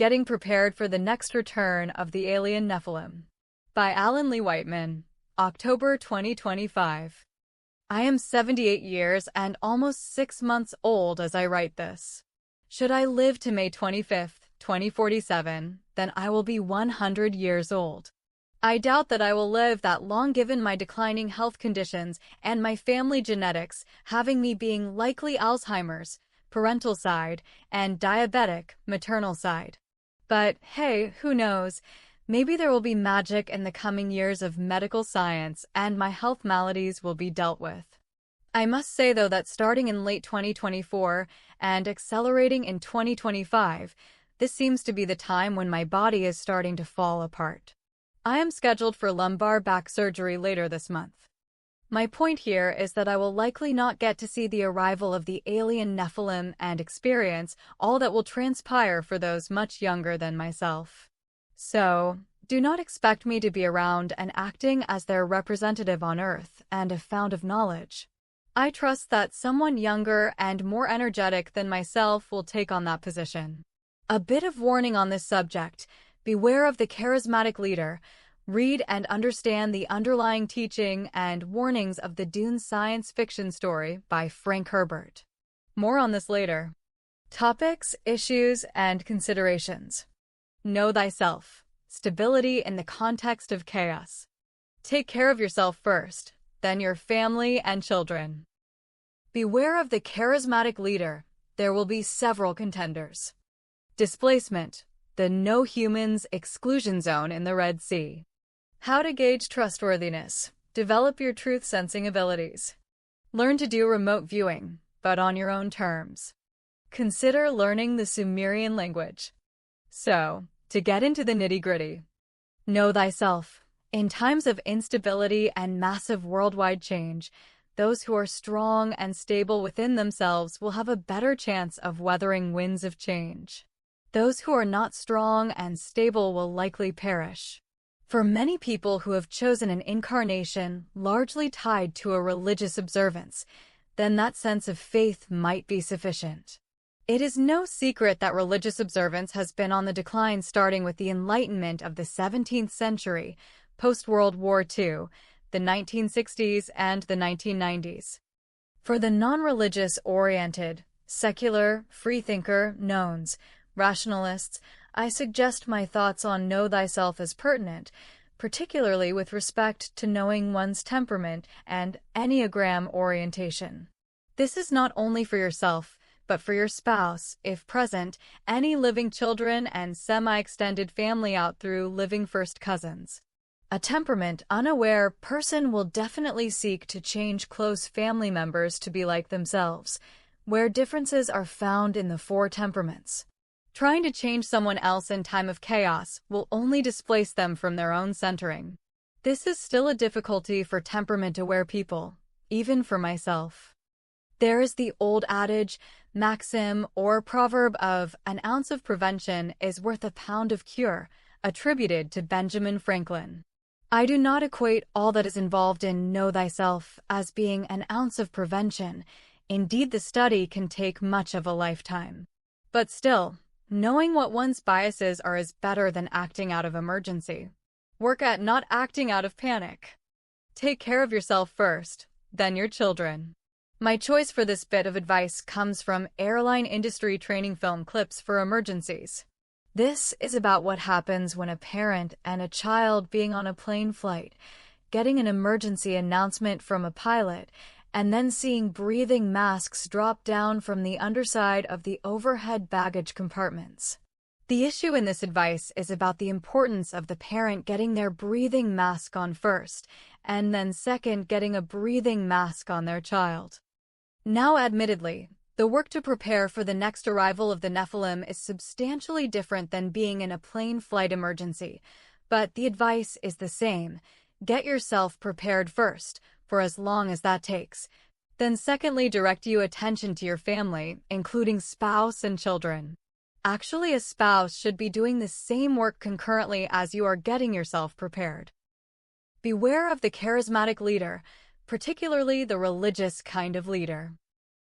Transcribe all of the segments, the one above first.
Getting Prepared for the Next Return of the Alien Nephilim by Alan Lee Whiteman, October 2025. I am 78 years and almost 6 months old as I write this. Should I live to May 25th, 2047, then I will be 100 years old. I doubt that I will live that long given my declining health conditions and my family genetics, having me being likely Alzheimer's, parental side, and diabetic, maternal side. But hey, who knows? Maybe there will be magic in the coming years of medical science and my health maladies will be dealt with. I must say though that starting in late 2024 and accelerating in 2025, this seems to be the time when my body is starting to fall apart. I am scheduled for lumbar back surgery later this month. My point here is that I will likely not get to see the arrival of the alien Nephilim and experience all that will transpire for those much younger than myself. So, do not expect me to be around and acting as their representative on Earth and a fount of knowledge. I trust that someone younger and more energetic than myself will take on that position. A bit of warning on this subject: beware of the charismatic leader. Read and understand the underlying teaching and warnings of the Dune science fiction story by Frank Herbert. More on this later. Topics, issues, and considerations. Know thyself. Stability in the context of chaos. Take care of yourself first, then your family and children. Beware of the charismatic leader. There will be several contenders. Displacement. The no humans exclusion zone in the Red Sea. How to gauge trustworthiness. Develop your truth-sensing abilities. Learn to do remote viewing, but on your own terms. Consider learning the Sumerian language. So, to get into the nitty-gritty. Know thyself. In times of instability and massive worldwide change, those who are strong and stable within themselves will have a better chance of weathering winds of change. Those who are not strong and stable will likely perish. For many people who have chosen an incarnation largely tied to a religious observance, then that sense of faith might be sufficient. It is no secret that religious observance has been on the decline starting with the Enlightenment of the 17th century, post-World War II, the 1960s, and the 1990s. For the non-religious-oriented, secular, freethinker, knowns, rationalists, I suggest my thoughts on know thyself as pertinent, particularly with respect to knowing one's temperament and Enneagram orientation. This is not only for yourself, but for your spouse, if present, any living children, and semi-extended family out through living first cousins. A temperament-unaware person will definitely seek to change close family members to be like themselves, where differences are found in the 4 temperaments. Trying to change someone else in time of chaos will only displace them from their own centering. This is still a difficulty for temperament-aware people, even for myself. There is the old adage, maxim, or proverb of an ounce of prevention is worth a pound of cure, attributed to Benjamin Franklin. I do not equate all that is involved in know thyself as being an ounce of prevention. Indeed, the study can take much of a lifetime. But still, knowing what one's biases are is better than acting out of emergency. Work at not acting out of panic. Take care of yourself first, then your children. My choice for this bit of advice comes from airline industry training film clips for emergencies. This is about what happens when a parent and a child being on a plane flight, getting an emergency announcement from a pilot, and then seeing breathing masks drop down from the underside of the overhead baggage compartments. The issue in this advice is about the importance of the parent getting their breathing mask on first, and then second getting a breathing mask on their child. Now, admittedly, the work to prepare for the next arrival of the Nephilim is substantially different than being in a plane flight emergency, but the advice is the same. Get yourself prepared first, for as long as that takes. Then secondly, direct your attention to your family, including spouse and children. Actually, a spouse should be doing the same work concurrently as you are getting yourself prepared. Beware of the charismatic leader, particularly the religious kind of leader.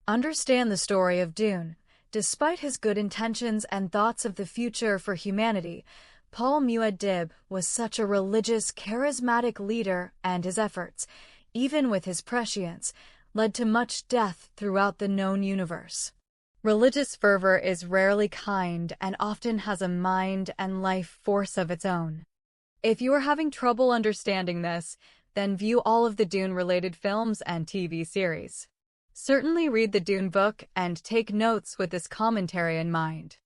Understand the story of Dune. Despite his good intentions and thoughts of the future for humanity, Paul Muad'Dib was such a religious, charismatic leader, and his efforts, even with his prescience, led to much death throughout the known universe. Religious fervor is rarely kind and often has a mind and life force of its own. If you are having trouble understanding this, then view all of the Dune-related films and TV series. Certainly read the Dune book and take notes with this commentary in mind.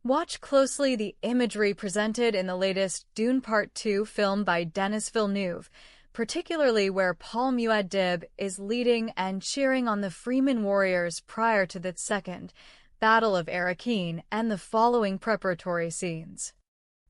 Watch closely the imagery presented in the latest Dune Part 2 film by Denis Villeneuve, particularly where Paul Muad'Dib is leading and cheering on the Freeman warriors prior to the Second Battle of Arrakeen and the following preparatory scenes.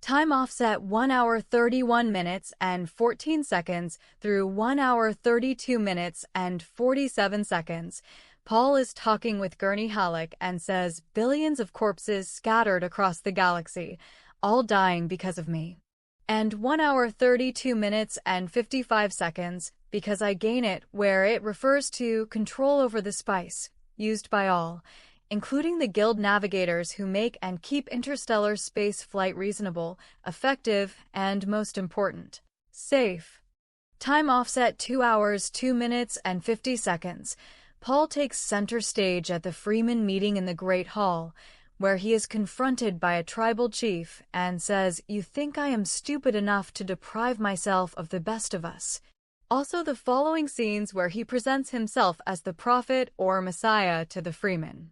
Time offset 1 hour 31 minutes and 14 seconds through 1 hour 32 minutes and 47 seconds. Paul is talking with Gurney Halleck and says, "Billions of corpses scattered across the galaxy, all dying because of me." And 1 hour 32 minutes and 55 seconds, "Because I gain it," where it refers to control over the spice, used by all, including the Guild navigators who make and keep interstellar space flight reasonable, effective, and most important, safe. Time offset 2 hours 2 minutes and 50 seconds. Paul takes center stage at the Freeman meeting in the Great Hall, where he is confronted by a tribal chief and says, "You think I am stupid enough to deprive myself of the best of us?" Also the following scenes where he presents himself as the prophet or Messiah to the Freeman.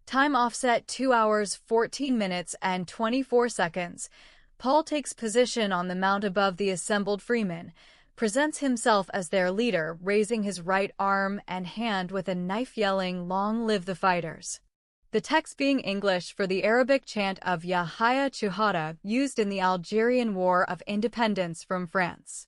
Time offset 2 hours 14 minutes and 24 seconds. Paul takes position on the mount above the assembled Freemen, presents himself as their leader, raising his right arm and hand with a knife, yelling, "Long live the fighters." The text being English for the Arabic chant of Yahya Chuhada used in the Algerian War of Independence from France.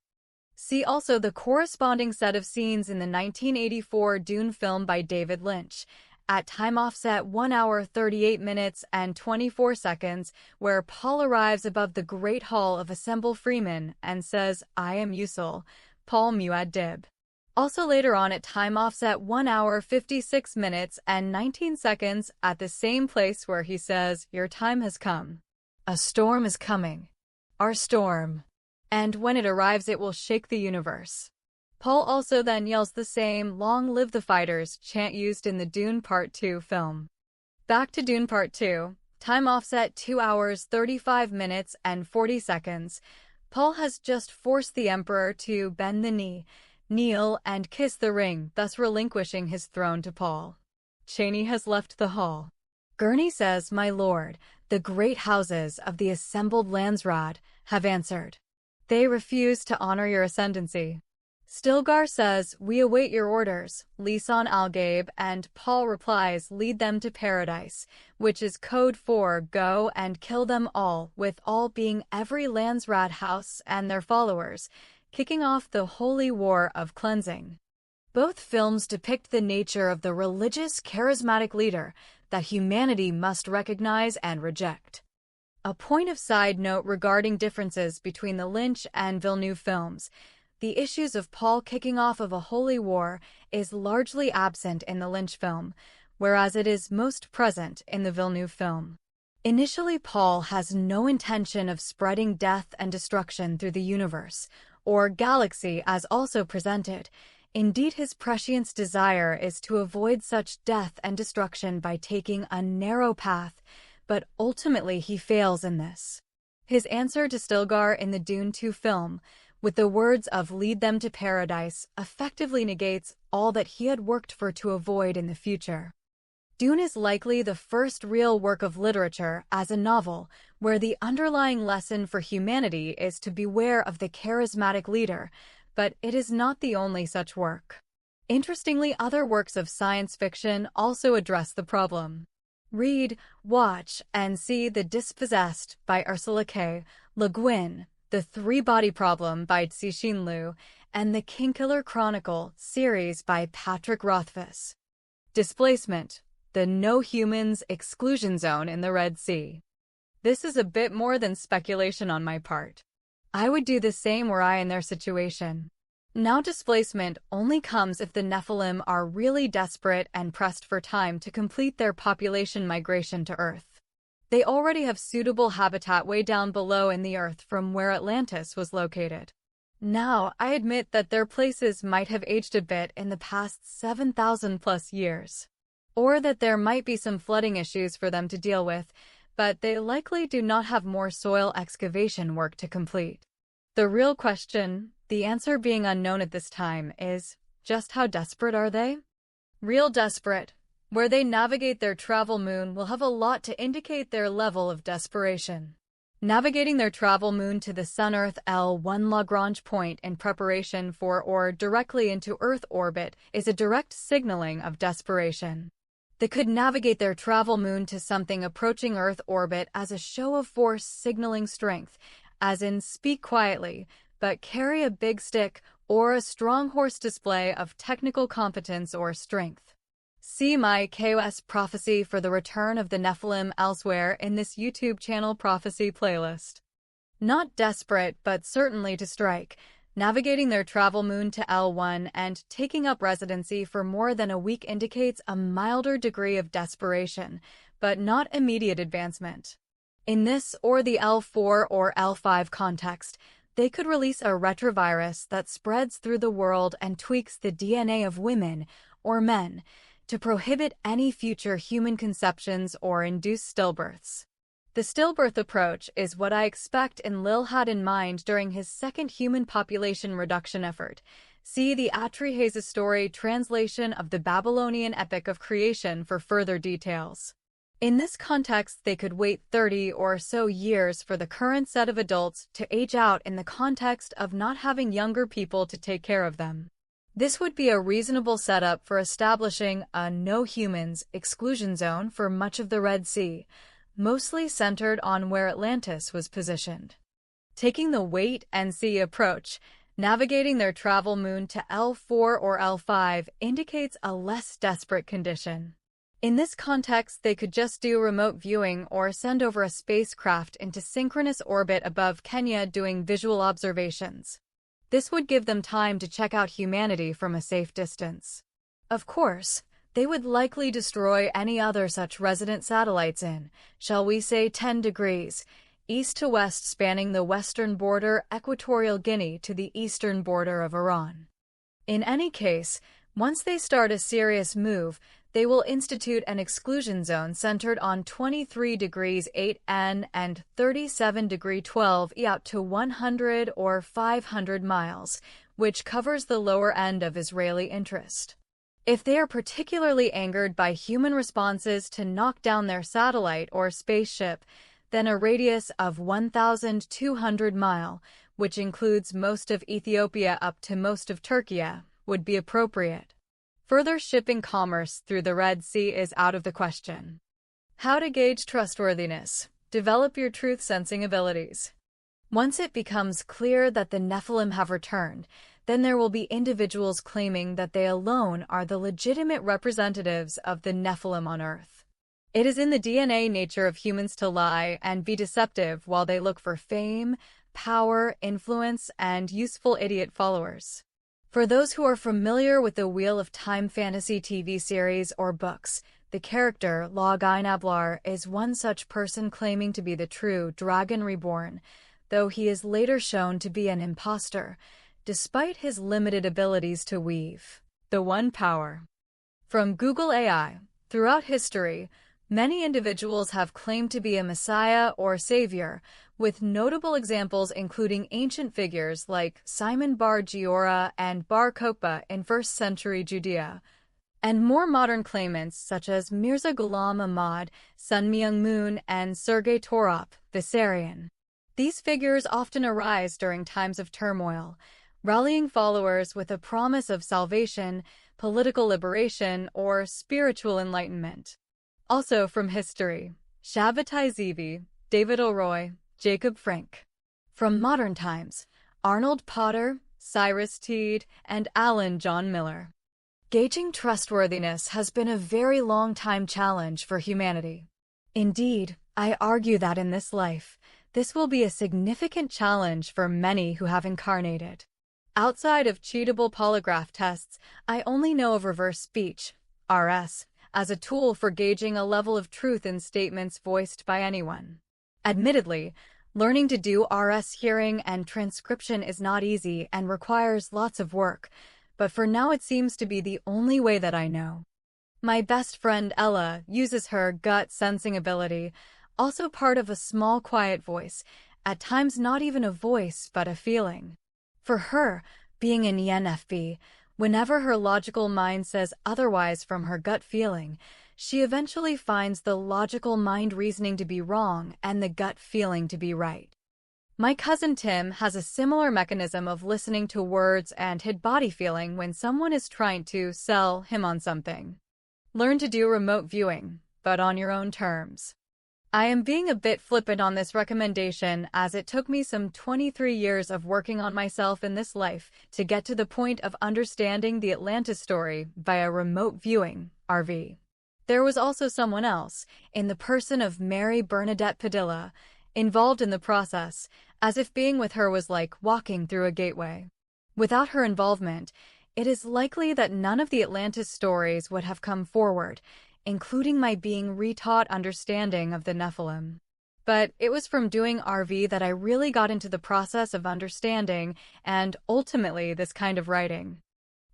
See also the corresponding set of scenes in the 1984 Dune film by David Lynch, at time offset 1 hour 38 minutes and 24 seconds, where Paul arrives above the Great Hall of Assemble Freemen and says, "I am Usul, Paul Muad'Dib." Also later on at time offset 1 hour 56 minutes and 19 seconds, at the same place where he says, "Your time has come. A storm is coming. Our storm. And when it arrives it will shake the universe." Paul also then yells the same "Long live the fighters" chant used in the Dune Part 2 film. Back to Dune Part 2, time offset 2 hours 35 minutes and 40 seconds. Paul has just forced the Emperor to bend the knee, kneel, and kiss the ring, thus relinquishing his throne to Paul. Chaney has left the hall. Gurney says, "My lord, the great houses of the assembled Landsraad have answered. They refuse to honor your ascendancy." Stilgar says, "We await your orders, Lisan al-Gaib," and Paul replies, "Lead them to paradise," which is code for "Go and kill them all," with all being every Landsraad house and their followers, kicking off the holy war of cleansing. Both films depict the nature of the religious, charismatic leader that humanity must recognize and reject. A point of side note regarding differences between the Lynch and Villeneuve films: the issues of Paul kicking off of a holy war is largely absent in the Lynch film, whereas it is most present in the Villeneuve film. Initially, Paul has no intention of spreading death and destruction through the universe, or galaxy as also presented. Indeed, his prescience desire is to avoid such death and destruction by taking a narrow path, but ultimately he fails in this. His answer to Stilgar in the Dune 2 film, with the words of "Lead them to paradise," effectively negates all that he had worked for to avoid in the future. Dune is likely the first real work of literature as a novel where the underlying lesson for humanity is to beware of the charismatic leader, but it is not the only such work. Interestingly, other works of science fiction also address the problem. Read, watch, and see The Dispossessed by Ursula K. Le Guin, The Three-Body Problem by Cixin Liu, and The Kingkiller Chronicle series by Patrick Rothfuss. Displacement: The No Humans Exclusion Zone in the Red Sea. This is a bit more than speculation on my part. I would do the same were I in their situation. Now displacement only comes if the Nephilim are really desperate and pressed for time to complete their population migration to Earth. They already have suitable habitat way down below in the Earth from where Atlantis was located. Now, I admit that their places might have aged a bit in the past 7,000 plus years, or that there might be some flooding issues for them to deal with, but they likely do not have more soil excavation work to complete. The real question, the answer being unknown at this time, is just how desperate are they? Real desperate. Where they navigate their travel moon will have a lot to indicate their level of desperation. Navigating their travel moon to the Sun-Earth L1 Lagrange point in preparation for or directly into Earth orbit is a direct signaling of desperation. They could navigate their travel moon to something approaching Earth orbit as a show of force signaling strength, as in speak quietly, but carry a big stick, or a strong horse display of technical competence or strength. See my KOS prophecy for the return of the Nephilim elsewhere in this YouTube channel prophecy playlist. Not desperate, but certainly to strike, navigating their travel moon to L1 and taking up residency for more than a week indicates a milder degree of desperation, but not immediate advancement. In this or the L4 or L5 context, they could release a retrovirus that spreads through the world and tweaks the DNA of women or men to prohibit any future human conceptions or induce stillbirths. The stillbirth approach is what I expect Enlil had in mind during his second human population reduction effort. See the Atrihasa story translation of the Babylonian epic of creation for further details. In this context, they could wait 30 or so years for the current set of adults to age out in the context of not having younger people to take care of them. This would be a reasonable setup for establishing a no-humans exclusion zone for much of the Red Sea, mostly centered on where Atlantis was positioned. Taking the wait-and-see approach, navigating their travel moon to L4 or L5 indicates a less desperate condition. In this context, they could just do remote viewing or send over a spacecraft into synchronous orbit above Kenya doing visual observations. This would give them time to check out humanity from a safe distance. Of course, they would likely destroy any other such resident satellites in, shall we say 10 degrees, east to west spanning the western border Equatorial Guinea to the eastern border of Iran. In any case, once they start a serious move, they will institute an exclusion zone centered on 23 degrees 8N and 37 degree 12E out to 100 or 500 miles, which covers the lower end of Israeli interest. If they are particularly angered by human responses to knock down their satellite or spaceship, then a radius of 1,200 miles, which includes most of Ethiopia up to most of Turkey, would be appropriate. Further shipping commerce through the Red Sea is out of the question. How to gauge trustworthiness. Develop your truth-sensing abilities. Once it becomes clear that the Nephilim have returned, then there will be individuals claiming that they alone are the legitimate representatives of the Nephilim on Earth. It is in the DNA nature of humans to lie and be deceptive while they look for fame, power, influence, and useful idiot followers. For those who are familiar with the Wheel of Time fantasy TV series or books, the character Log Einablar is one such person claiming to be the true Dragon Reborn, though he is later shown to be an imposter, despite his limited abilities to weave the One Power. From Google AI, throughout history, many individuals have claimed to be a messiah or savior, with notable examples including ancient figures like Simon Bar Giora and Bar Kokhba in 1st century Judea, and more modern claimants such as Mirza Ghulam Ahmad, Sun Myung Moon, and Sergei Torop, Vissarion. These figures often arise during times of turmoil, rallying followers with a promise of salvation, political liberation, or spiritual enlightenment. Also from history, Shabbatai Zevi, David O'Roy, Jacob Frank. From modern times, Arnold Potter, Cyrus Teed, and Alan John Miller. Gauging trustworthiness has been a very long-time challenge for humanity. Indeed, I argue that in this life, this will be a significant challenge for many who have incarnated. Outside of cheatable polygraph tests, I only know of reverse speech, RS, as a tool for gauging a level of truth in statements voiced by anyone. Admittedly, learning to do RS hearing and transcription is not easy and requires lots of work, but for now it seems to be the only way that I know. My best friend Ella uses her gut sensing ability, also part of a small quiet voice, at times not even a voice but a feeling. For her, being an ENFP, whenever her logical mind says otherwise from her gut feeling, she eventually finds the logical mind reasoning to be wrong and the gut feeling to be right. My cousin Tim has a similar mechanism of listening to words and his body feeling when someone is trying to sell him on something. Learn to do remote viewing, but on your own terms. I am being a bit flippant on this recommendation as it took me some 23 years of working on myself in this life to get to the point of understanding the Atlantis story via remote viewing, RV. There was also someone else, in the person of Mary Bernadette Padilla, involved in the process, as if being with her was like walking through a gateway. Without her involvement, it is likely that none of the Atlantis stories would have come forward, including my being retaught understanding of the Nephilim. But it was from doing RV that I really got into the process of understanding and, ultimately, this kind of writing.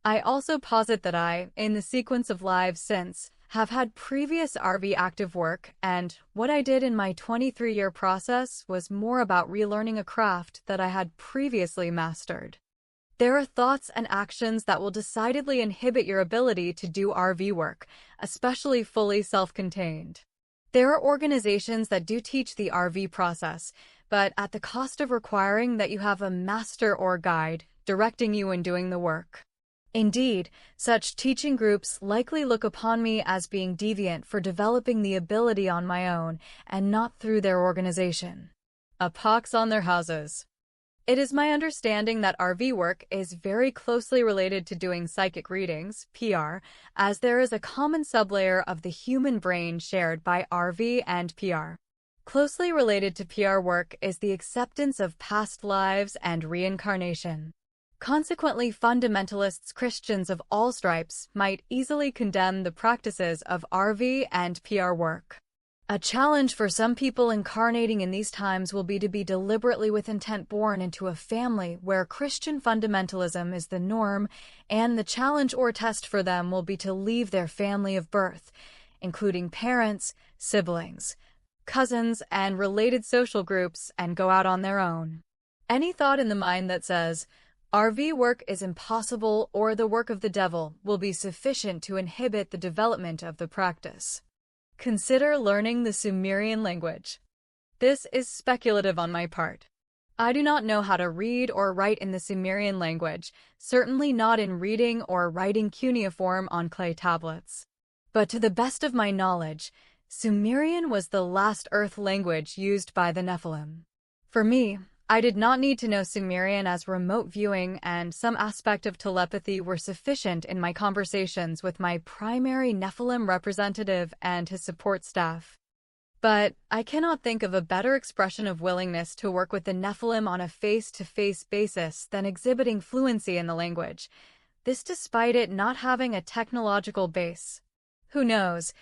I also posit that I, in the sequence of lives since, have had previous RV active work, and what I did in my 23-year process was more about relearning a craft that I had previously mastered. There are thoughts and actions that will decidedly inhibit your ability to do RV work, especially fully self-contained. There are organizations that do teach the RV process, but at the cost of requiring that you have a master or guide directing you in doing the work. Indeed, such teaching groups likely look upon me as being deviant for developing the ability on my own and not through their organization. A pox on their houses. It is my understanding that RV work is very closely related to doing psychic readings, PR, as there is a common sublayer of the human brain shared by RV and PR. Closely related to PR work is the acceptance of past lives and reincarnation. Consequently, fundamentalists Christians of all stripes might easily condemn the practices of RV and PR work. A challenge for some people incarnating in these times will be to be deliberately with intent born into a family where Christian fundamentalism is the norm, and the challenge or test for them will be to leave their family of birth, including parents, siblings, cousins, and related social groups, and go out on their own. Any thought in the mind that says, RV work is impossible or the work of the devil will be sufficient to inhibit the development of the practice. Consider learning the Sumerian language. This is speculative on my part. I do not know how to read or write in the Sumerian language, certainly not in reading or writing cuneiform on clay tablets. But to the best of my knowledge, Sumerian was the last earth language used by the Nephilim. For me, I did not need to know Sumerian as remote viewing and some aspect of telepathy were sufficient in my conversations with my primary Nephilim representative and his support staff. But I cannot think of a better expression of willingness to work with the Nephilim on a face-to-face basis than exhibiting fluency in the language, this despite it not having a technological base. Who knows?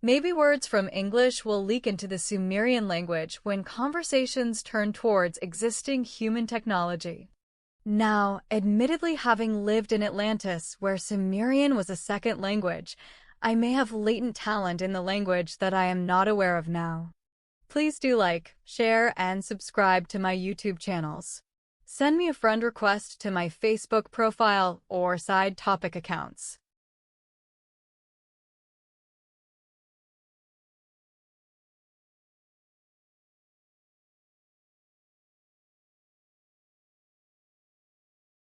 Maybe words from English will leak into the Sumerian language when conversations turn towards existing human technology. Now, admittedly having lived in Atlantis where Sumerian was a second language, I may have latent talent in the language that I am not aware of now. Please do like, share, and subscribe to my YouTube channels. Send me a friend request to my Facebook profile or side topic accounts.